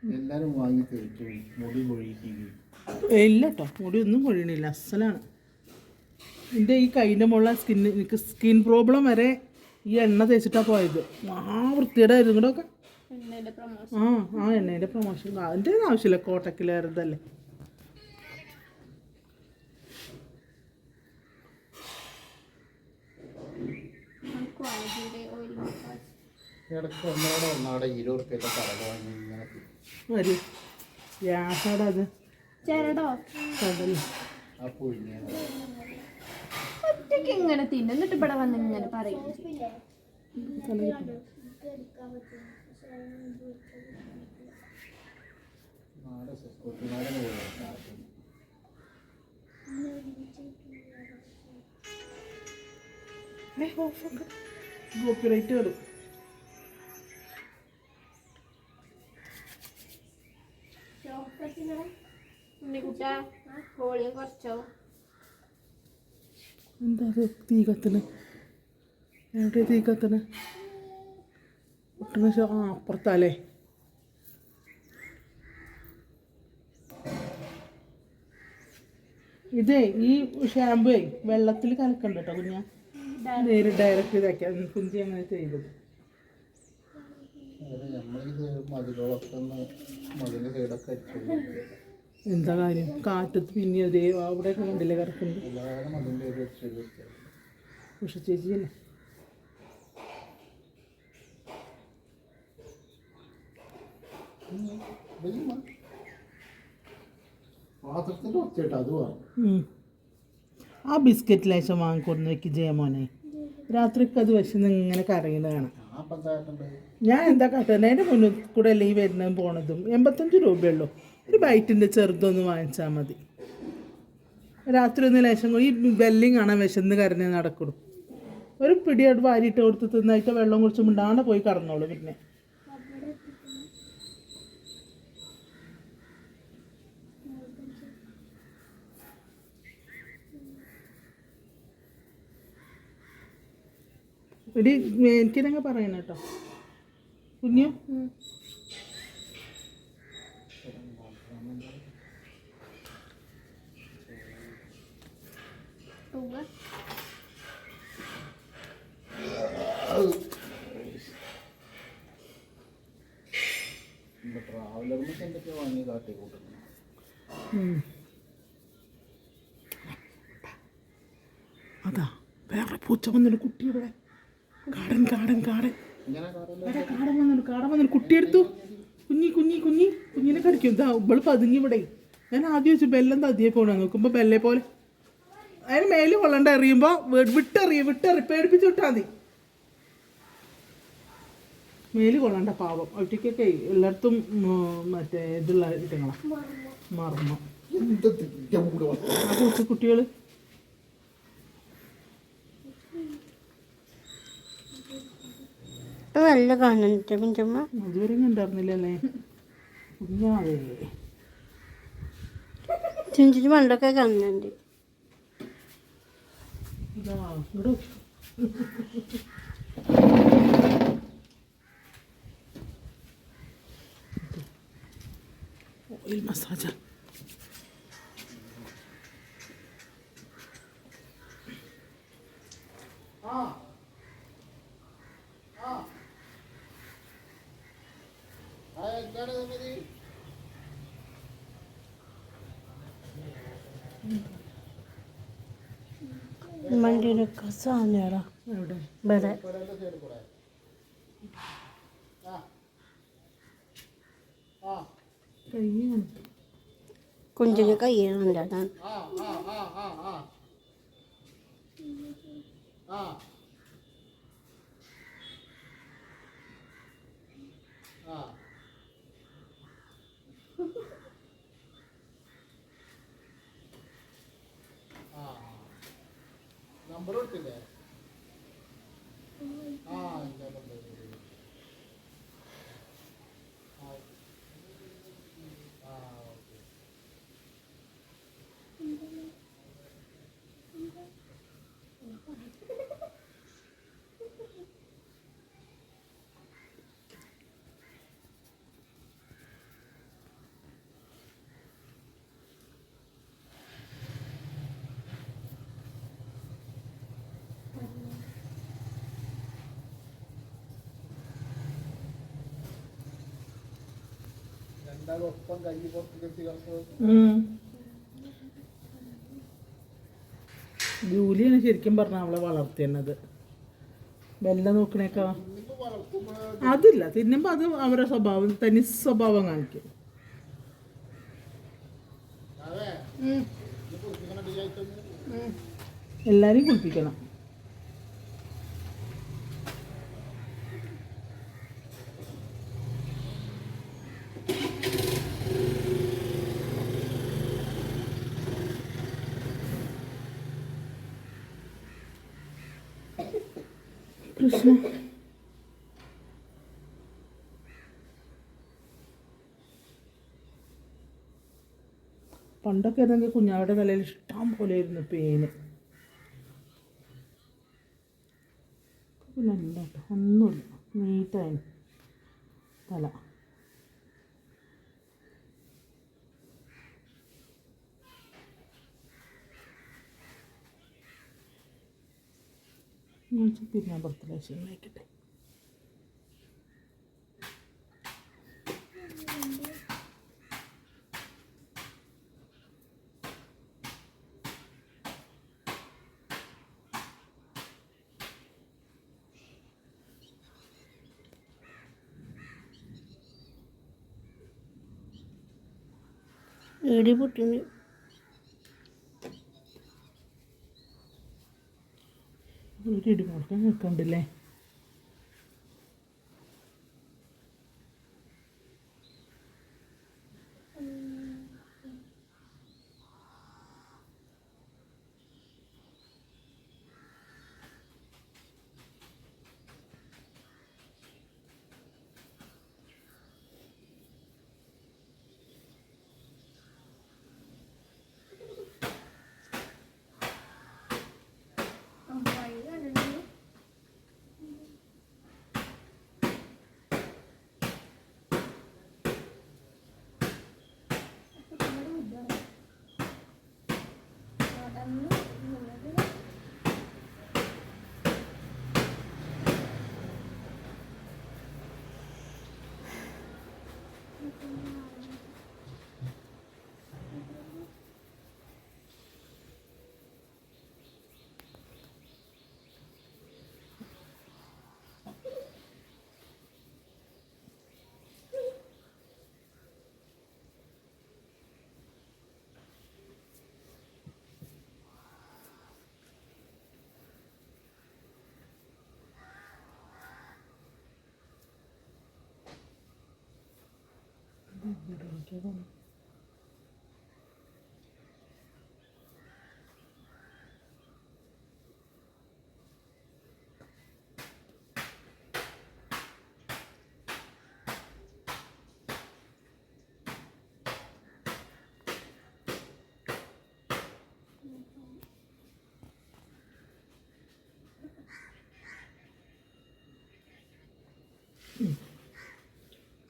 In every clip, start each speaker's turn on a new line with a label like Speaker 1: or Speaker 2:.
Speaker 1: എല്ലാരും വാങ്ങി തേച്ചു മുടി കൊഴിക്കുകയും
Speaker 2: ഇല്ല കേട്ടോ, മുടി ഒന്നും കൊഴിയണില്ല, അസലാണ്. എൻ്റെ ഈ കൈൻ്റെ മുകളിലെ എനിക്ക് സ്കിൻ പ്രോബ്ലം വരെ ഈ എണ്ണ തേച്ചിട്ടാണ് പോയത്. വൃത്തിയുടെ ആയിരുന്നു ഇങ്ങോട്ടൊക്കെ. എണ്ണേൻ്റെ പ്രൊമോഷൻ അതിൻ്റെ ആവശ്യമില്ല, കോട്ടക്കിലേറതല്ലേ.
Speaker 1: ഇടയ്ക്ക് ഒന്നാടെ 20 റുപ്യത്തെ കടല വാങ്ങി ഇങ്ങനെ
Speaker 2: അത്
Speaker 1: ആ പുഴുങ്ങിയ
Speaker 3: ഒറ്റയ്ക്ക് ഇങ്ങനെ തിന്നും, എന്നിട്ട് ഇവിടെ വന്ന് ഇങ്ങനെ പറയും.
Speaker 2: കോപ്പിറൈറ്റ് വരും. എന്താ തീ കത്തണ്? എവിടെ തീ കത്തണ്? അപ്പുറത്തല്ലേ? ഇതേ ഈ ഷാമ്പുവേ വെള്ളത്തിൽ കലക്കണ്ട കേട്ടോ കുഞ്ഞാ, നേരിട്ട് ഡയറക്റ്റ് ഇതാക്കിയാ കുഞ്ചി അങ്ങനെ ചെയ്തത്. എന്താ കാര്യം, കാറ്റത്ത് പിന്നെ അതേ അവിടെയൊക്കെ കണ്ടില്ലേ കിടക്കുന്നത്. പക്ഷെ ചേച്ചിയല്ലേ ആ ബിസ്ക്കറ്റ് ലേശം വാങ്ങിക്കൊടുന്ന് വെക്ക് ജയമോനെ. രാത്രിക്ക് അത് വിശന്ന് ഇങ്ങനെ കരയുന്നത് കാണാം. ഞാൻ എന്താ കാട്ടുന്നത്, അതിൻ്റെ മുന്നിൽ കൂടെ അല്ലേ ഈ വരുന്നതും പോണതും. 85 രൂപയുള്ളൂ, ഒരു ബൈറ്റിൻ്റെ ചെറുതൊന്ന് വാങ്ങിച്ചാൽ മതി. രാത്രി ഒന്ന് ലേശം ഈ വെല്ലിങ് കാണാൻ വിശന്ന് കരഞ്ഞ് നടക്കണം. ഒരു പിടിയോട് വാരിയിട്ട് കൊടുത്ത് തിന്നായിട്ട് വെള്ളം കുടിച്ച് മിണ്ടാണ്ട് പോയി കടന്നോളൂ. പിന്നെ എടി എനിക്കിതങ്ങ് പറയണം കേട്ടോ കുഞ്ഞു. അതാ വേറെ പൂച്ച വന്നൊരു കുട്ടിയുടെ കാടൻ വന്നൊരു കുട്ടിയെടുത്തു. കുഞ്ഞിനെ കടിക്കും. ഇതാ ഇവള് പതുങ്ങി ഇവിടെ. ഞാൻ ആദ്യം വെച്ചു ബെല്ലെന്താ അതിയെ പോണ നോക്കുമ്പോ ബെല്ലെ പോലെ അതിന് മേല് കൊള്ളണ്ട. എറിയുമ്പോ വിട്ടെറി പേടിപ്പിച്ച് വിട്ടാൽ മതി. മേല് കൊള്ളണ്ട പാവം. ഒറ്റയ്ക്കൊക്കെ എല്ലായിടത്തും മറ്റേ ഇതുള്ള ഇറ്റങ്ങളാ മറന്നു ആ പൂച്ചക്കുട്ടികള്.
Speaker 3: നല്ല കാണുന്നുണ്ട് കുഞ്ചമ്മ.
Speaker 2: അതുവരെ കണ്ടായിരുന്നില്ലല്ലേ കുഞ്ഞാവേ.
Speaker 3: ചിഞ്ചിന് പണ്ടൊക്കെ കാണുന്നുണ്ട്.
Speaker 2: Oil massage.
Speaker 3: വണ്ടിയിലൊക്കെ സാധനമാടാ
Speaker 2: എവിടെ
Speaker 3: ഇവിടെ. കുഞ്ചിന് കയ്യുന്നുണ്ട്. അതാണ്
Speaker 1: നമ്പർ കൊടുത്തില്ലേ? ഒപ്പം കൈ പുറത്ത് കെട്ടി കിടക്കുക.
Speaker 2: ജൂലിയാണ് ശരിക്കും പറഞ്ഞാൽ അവളെ വളർത്തിയത്. വെല്ല നോക്കണേക്കാ അതില്ല, തിന്നുമ്പോൾ അത് അവരുടെ സ്വഭാവം, തനി സ്വഭാവം കാണിക്കും. എല്ലാരെയും കുളിപ്പിക്കണം. കൃഷ്ണ പണ്ടൊക്കെ ആയിരുന്നെങ്കിൽ കുഞ്ഞാവിടെ തലയിൽ ഇഷ്ടം പോലെ ആയിരുന്നു പേന്. പിന്നെ ഇല്ല കേട്ടോ, ഒന്നുമില്ല, നീറ്റായി തല. പിന്നെ ബർത്ത്ഡേ ക്ഷീണമായിക്കട്ടെ.
Speaker 3: ഇടി പൊട്ടിന്
Speaker 2: ഒരു ഇടിമുഴക്കം കേൾക്കണ്ടല്ലേ.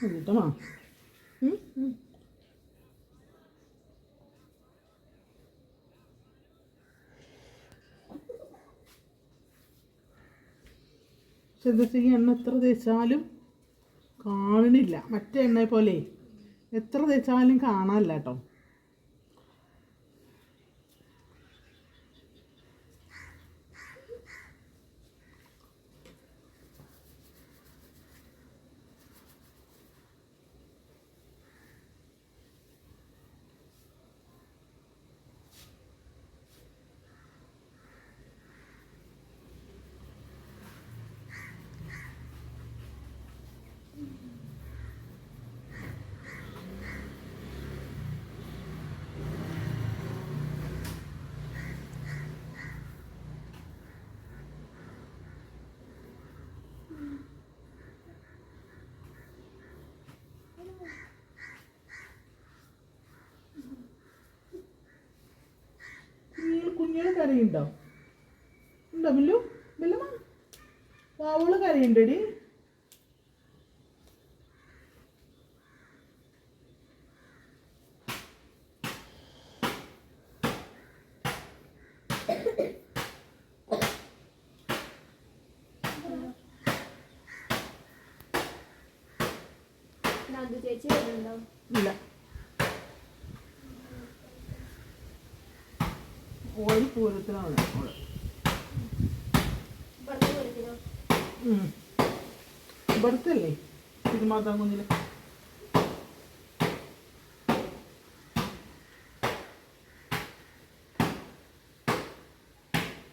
Speaker 2: കിട്ടണോ? പക്ഷെ എന്താ ചെയ്യുക, എണ്ണ എത്ര തേച്ചാലും കാണണില്ല. മറ്റേ എണ്ണയെ പോലെ എത്ര തേച്ചാലും കാണാനില്ല കേട്ടോ. കുഞ്ഞുങ്ങൾ കരയുണ്ടോ? ഉണ്ടോ മില്ലു? മില്ലമ്മ വാവള് കരയുണ്ടടി.
Speaker 4: അത് ചേച്ചി വരുന്നുണ്ടോ?
Speaker 2: ഇല്ല, ഓയിൽ പൂരത്തിനാണ് ഓള്.
Speaker 4: ഇവിടുത്തെ പൂരത്തിനോ?
Speaker 2: ഇവിടുത്തല്ലേ തിരുമാതാകുന്നില്ല.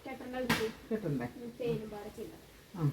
Speaker 4: കെട്ടണ്ട
Speaker 2: കേട്ടണ്ടേ?
Speaker 4: തേനും പാറച്ചില്ല.
Speaker 2: ആ